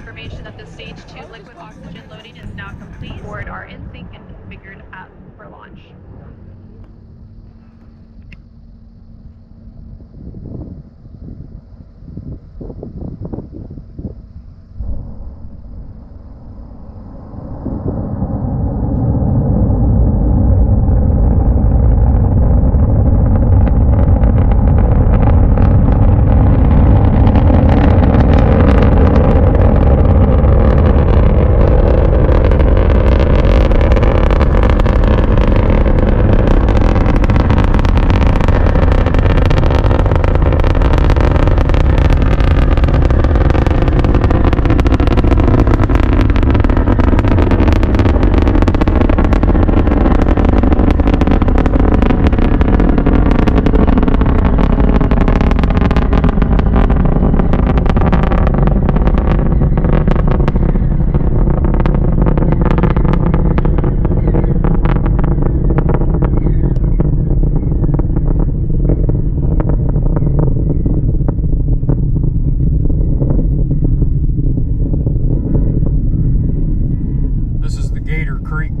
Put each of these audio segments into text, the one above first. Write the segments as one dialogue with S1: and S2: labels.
S1: confirmation that the stage 2 liquid oxygen loading is now complete. Board are in sync and configured for launch.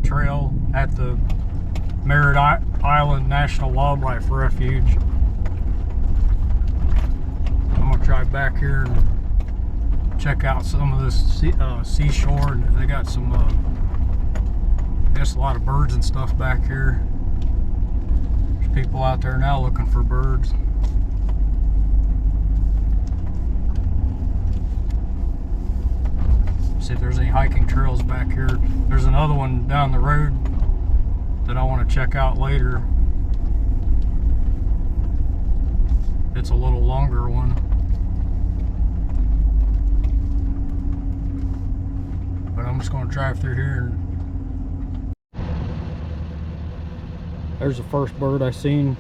S2: Trail at the Merritt Island National Wildlife Refuge. I'm gonna drive back here and check out some of this seashore. And they got some, I guess, a lot of birds and stuff back here. There's people out there now looking for birds. See if there's any hiking trails back here. There's another one down the road that I want to check out later. It's a little longer one. But I'm just going to drive through here. There's the first bird I seen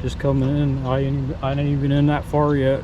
S2: just coming in. I ain't even in that far yet.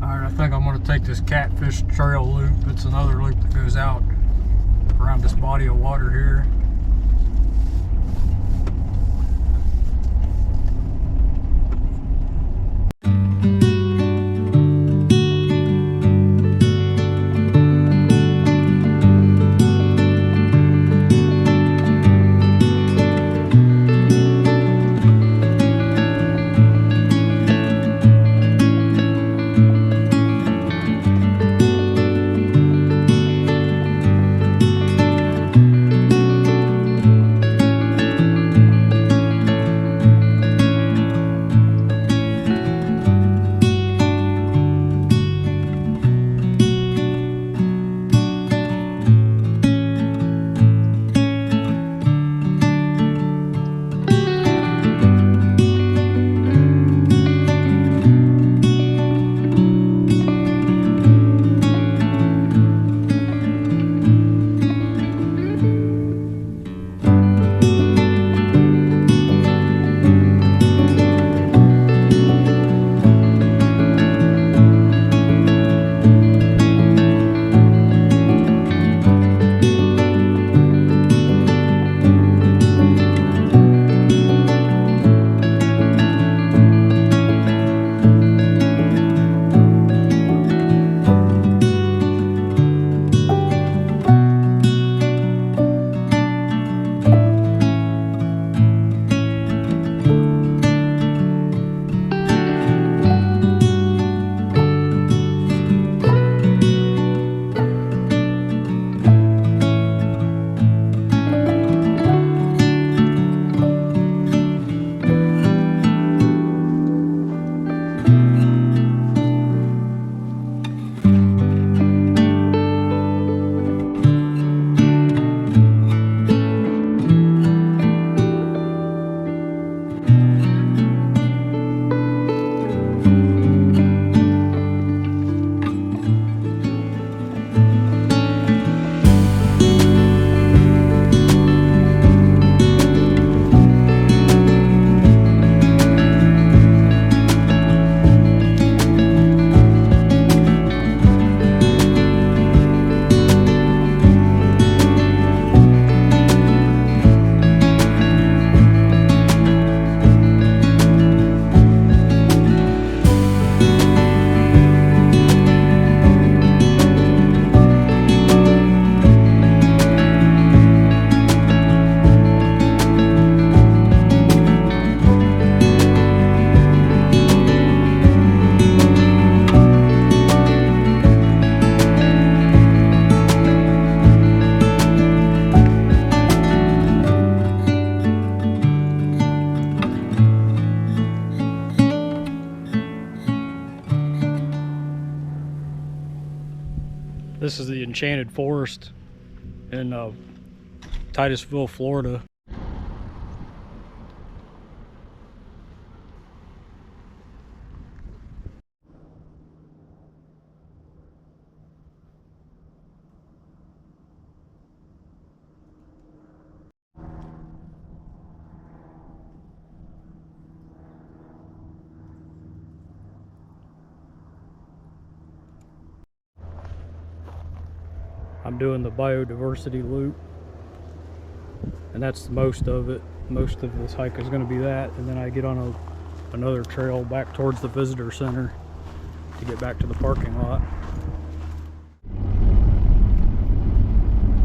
S2: I think I'm going to take this Catfish Trail loop. It's another loop that goes out around this body of water here. This is the Enchanted Forest in Titusville, Florida. I'm doing the biodiversity loop, and that's most of it. Most of this hike is going to be that, and then I get on another trail back towards the visitor center to get back to the parking lot.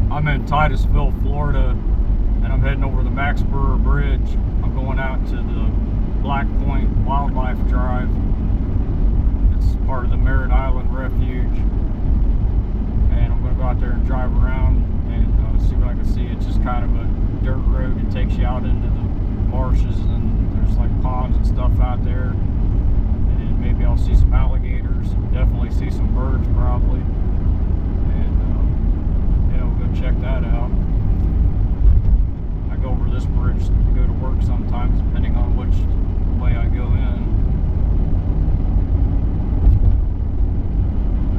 S2: I'm in Titusville, Florida, and I'm heading over the Max Brewer Bridge. I'm going out to the Black Point Wildlife Drive. It's part of the Merritt Island Refuge. And I'm going to go out there and drive around and see what I can see. It's just kind of a dirt road. It takes you out into the marshes, and there's like ponds and stuff out there. And maybe I'll see some alligators. Definitely see some birds probably. And yeah, we'll go check that out. I go over this bridge to go to work sometimes, depending on which way I go in.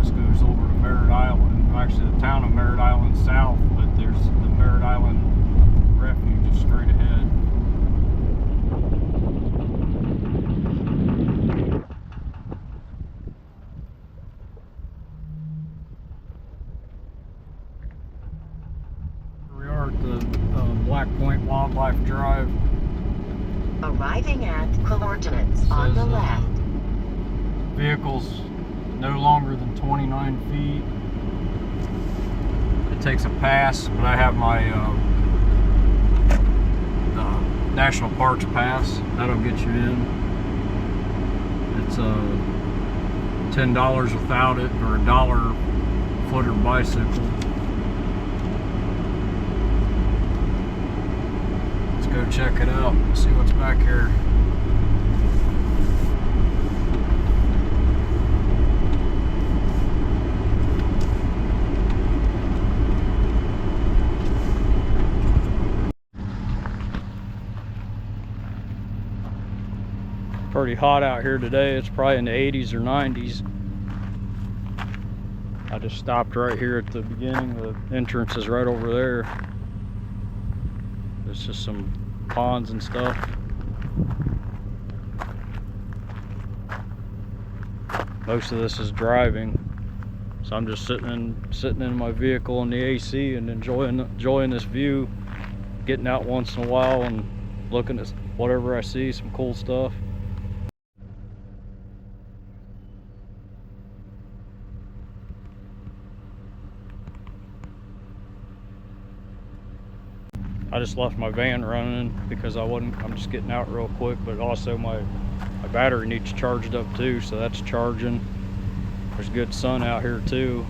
S2: This goes over to Merritt Island. Actually, the town of Merritt Island south, but there's the Merritt Island Refuge just straight ahead. Here we are at the Black Point Wildlife Drive.
S3: Arriving at coordinates on the left.
S2: Vehicles no longer than 29 feet. It takes a pass, but I have my National Parks pass. That'll get you in. It's $10 without it, or $1 foot or bicycle. Let's go check it out, see what's back here. Pretty hot out here today. It's probably in the 80s or 90s. I just stopped right here at the beginning. The entrance is right over there. There's just some ponds and stuff. Most of this is driving, so I'm just sitting in my vehicle in the AC and enjoying this view, getting out once in a while and looking at whatever I see, some cool stuff. I just left my van running because I'm just getting out real quick, but also my battery needs charged up too, so that's charging. There's good sun out here too,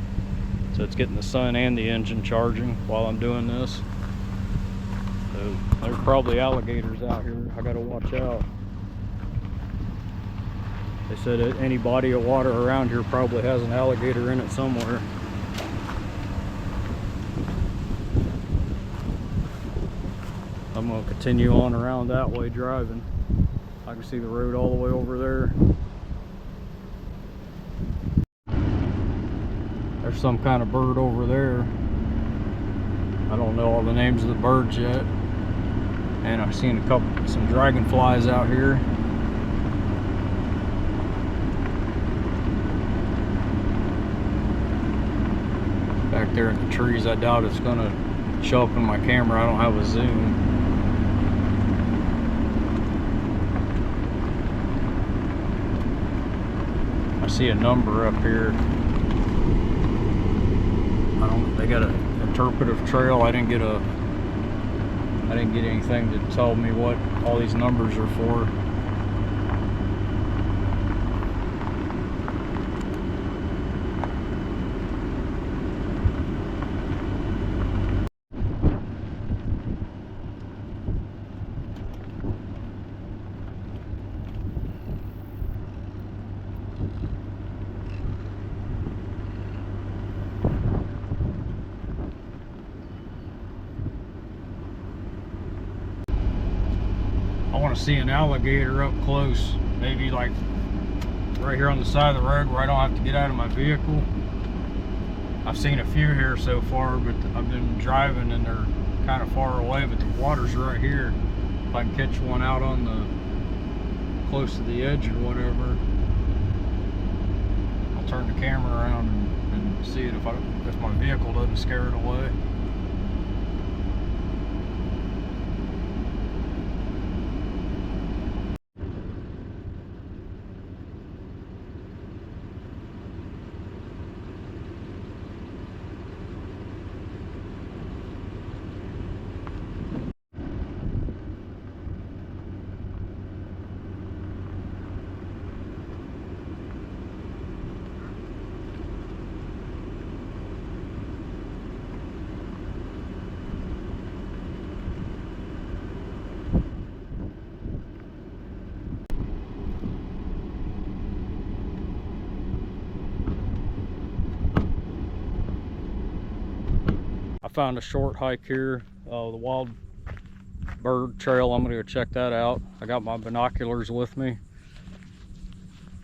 S2: so it's getting the sun and the engine charging while I'm doing this. So there's probably alligators out here. I gotta watch out. They said that any body of water around here probably has an alligator in it somewhere. I'm going to continue on around that way driving. I can see the road all the way over there. There's some kind of bird over there. I don't know all the names of the birds yet. And I've seen some dragonflies out here. Back there in the trees, I doubt it's going to show up in my camera. I don't have a zoom. I see a number up here. They got an interpretive trail. I didn't get anything to tell me what all these numbers are for. I want to see an alligator up close, maybe like right here on the side of the road where I don't have to get out of my vehicle. I've seen a few here so far, but I've been driving and they're kind of far away, but the water's right here. If I can catch one out on the close to the edge or whatever, I'll turn the camera around and see it if my vehicle doesn't scare it away. I found a short hike here, the wild bird trail. I'm gonna go check that out. I got my binoculars with me,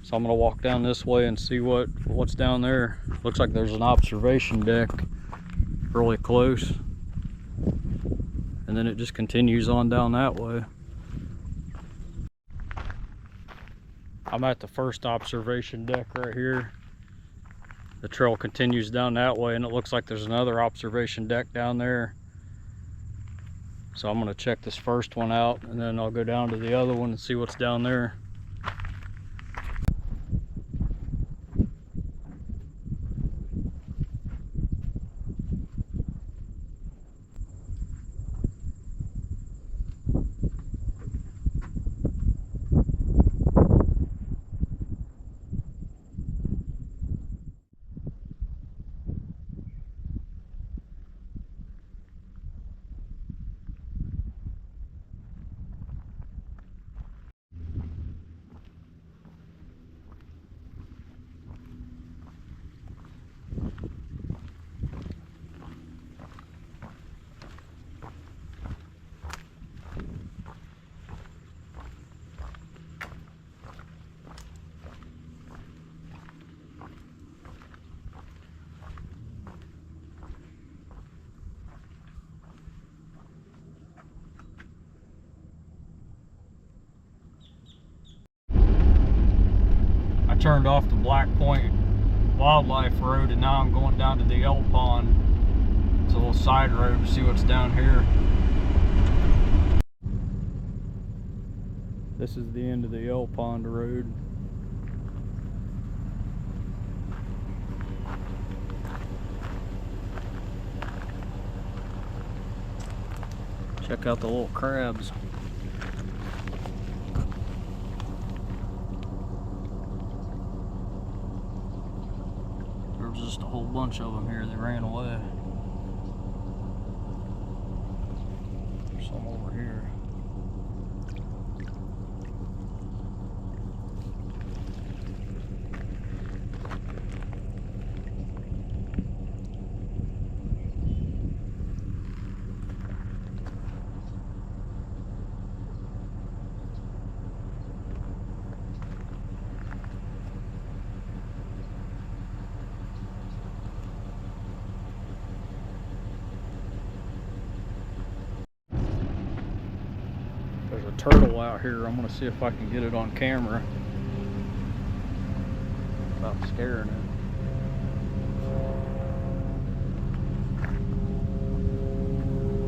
S2: so I'm gonna walk down this way and see what's down there. Looks like there's an observation deck really close, and then it just continues on down that way. I'm at the first observation deck right here. The trail continues down that way, and it looks like there's another observation deck down there. So I'm gonna check this first one out, and then I'll go down to the other one and see what's down there. I turned off the Black Point Wildlife Road, and now I'm going down to the Elk Pond. It's a little side road to see what's down here. This is the end of the Elk Pond Road. Check out the little crabs. There's just a whole bunch of them here. They ran away. There's some over here. There's a turtle out here. I'm gonna see if I can get it on camera without scaring it.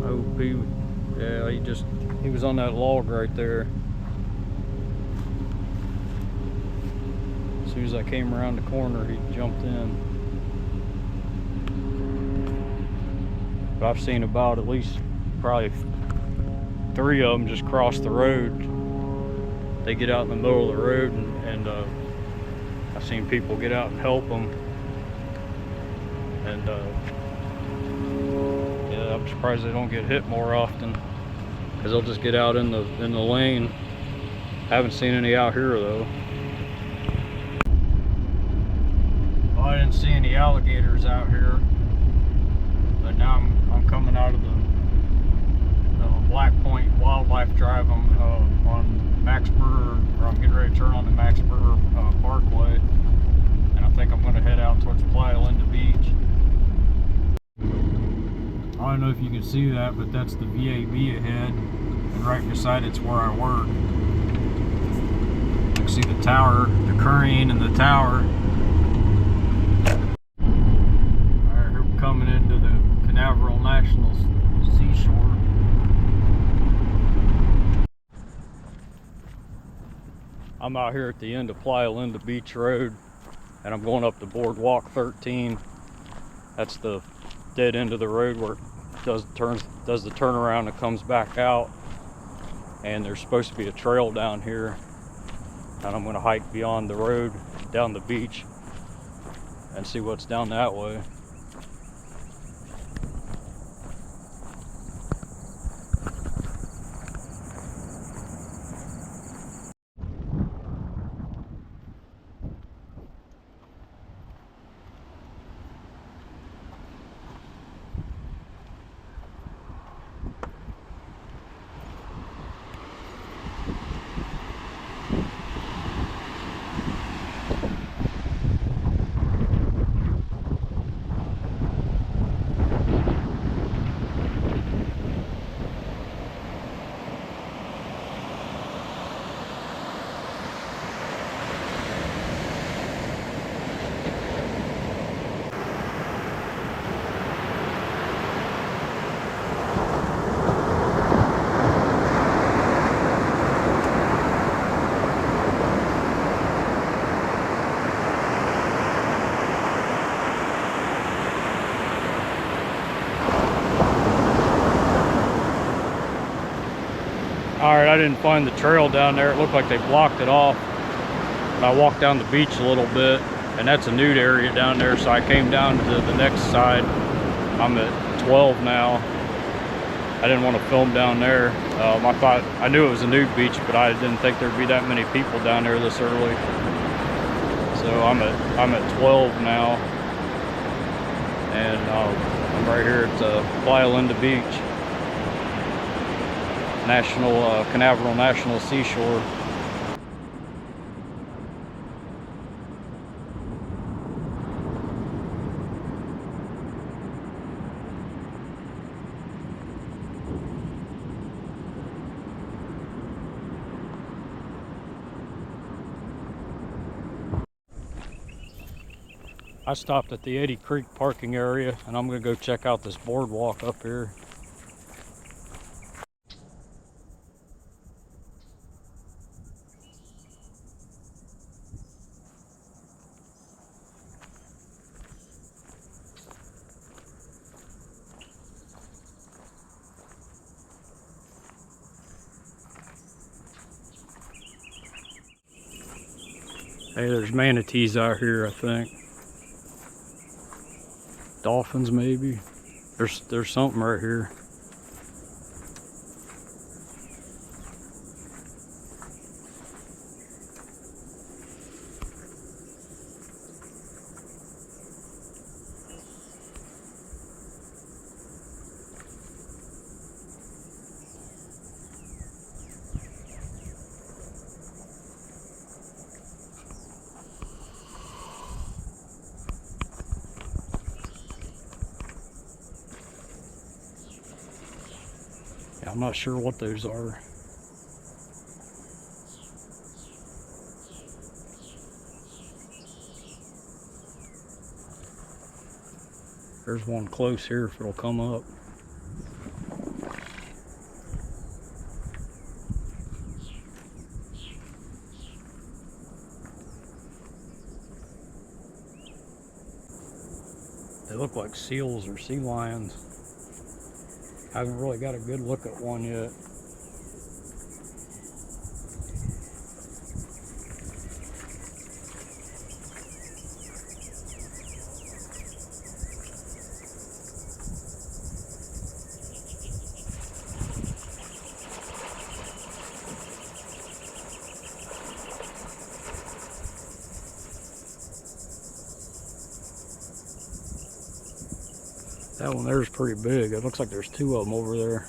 S2: Oh, yeah, he was on that log right there. As soon as I came around the corner, he jumped in. But I've seen about at least probably 3 of them just cross the road. They get out in the middle of the road, and I've seen people get out and help them. And yeah, I'm surprised they don't get hit more often, because they'll just get out in the lane. Haven't seen any out here though. Well, I didn't see any alligators out here, but now I'm coming out of the Black Point Wildlife Drive. I'm on Maxburger, or I'm getting ready to turn on the Maxburger Parkway, and I think I'm going to head out towards Playa Linda Beach. I don't know if you can see that, but that's the VAB ahead, and right beside it's where I work. You can see the tower, the crane and the tower. Alright, here we're coming into the Canaveral National Seashore. I'm out here at the end of Playa Linda Beach Road, and I'm going up to Boardwalk 13. That's the dead end of the road where it does the turnaround and comes back out. And there's supposed to be a trail down here, and I'm going to hike beyond the road down the beach and see what's down that way. Alright, I didn't find the trail down there. It looked like they blocked it off. But I walked down the beach a little bit, and that's a nude area down there, so I came down to the next side. I'm at 12 now. I didn't want to film down there. I knew it was a nude beach, but I didn't think there'd be that many people down there this early. So I'm at 12 now, and I'm right here at Playa Linda Beach. Canaveral National Seashore. I stopped at the Eddy Creek parking area, and I'm gonna go check out this boardwalk up here. Hey, there's manatees out here, I think. Dolphins, maybe. There's something right here. I'm not sure what those are. There's one close here if it'll come up. They look like seals or sea lions. I haven't really got a good look at one yet. That one there's pretty big. It looks like there's two of them over there.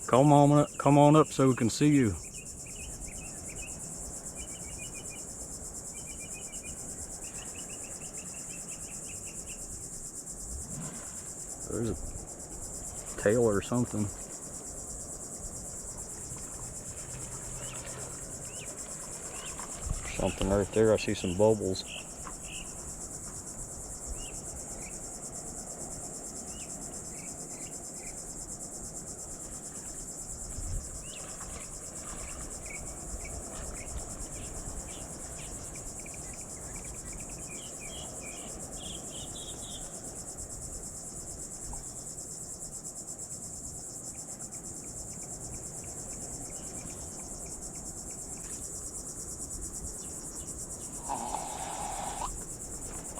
S2: Come on up so we can see you. There's a tail or something. Something right there. I see some bubbles.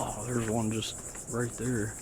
S2: Oh, there's one just right there.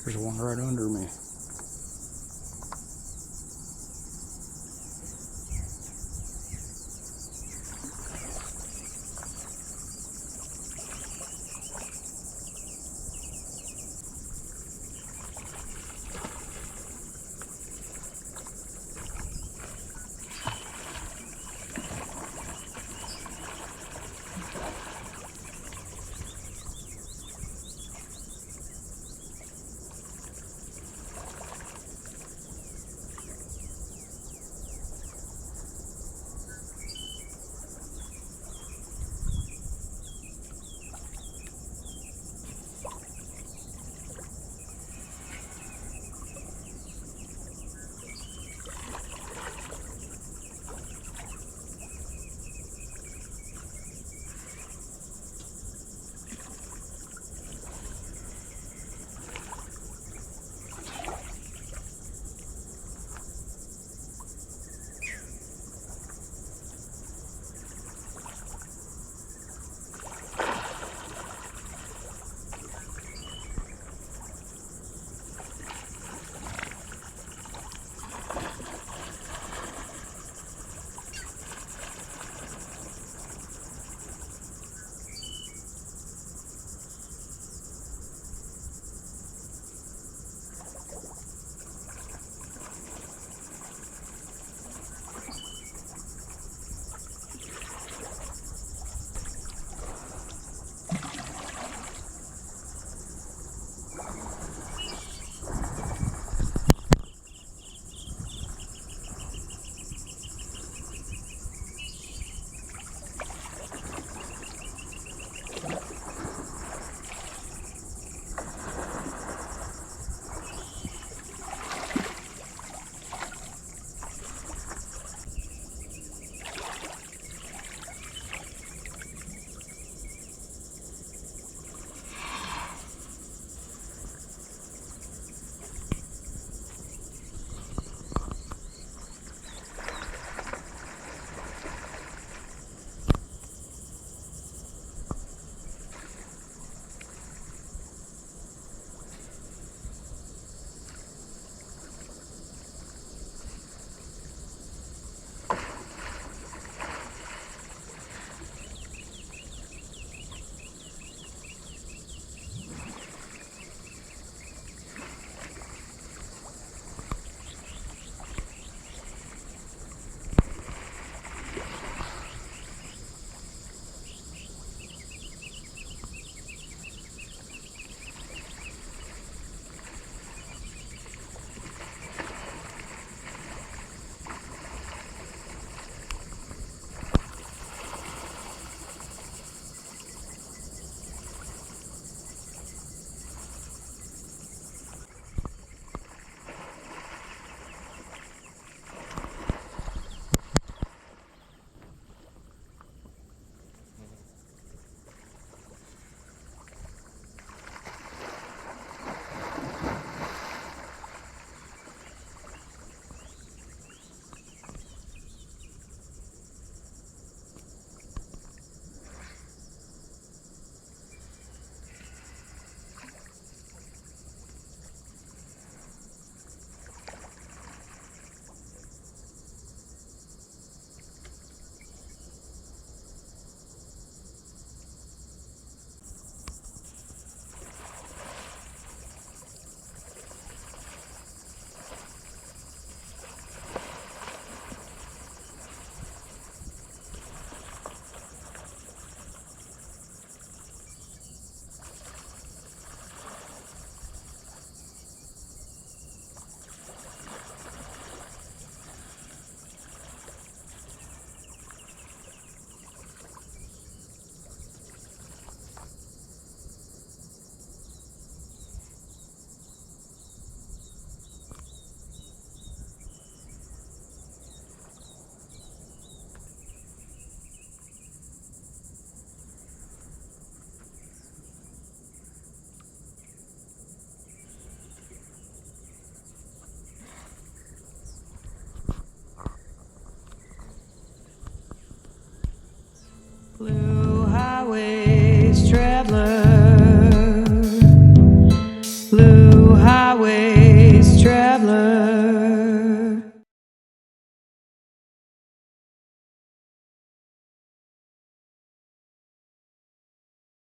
S2: There's one right under me.
S1: Blue.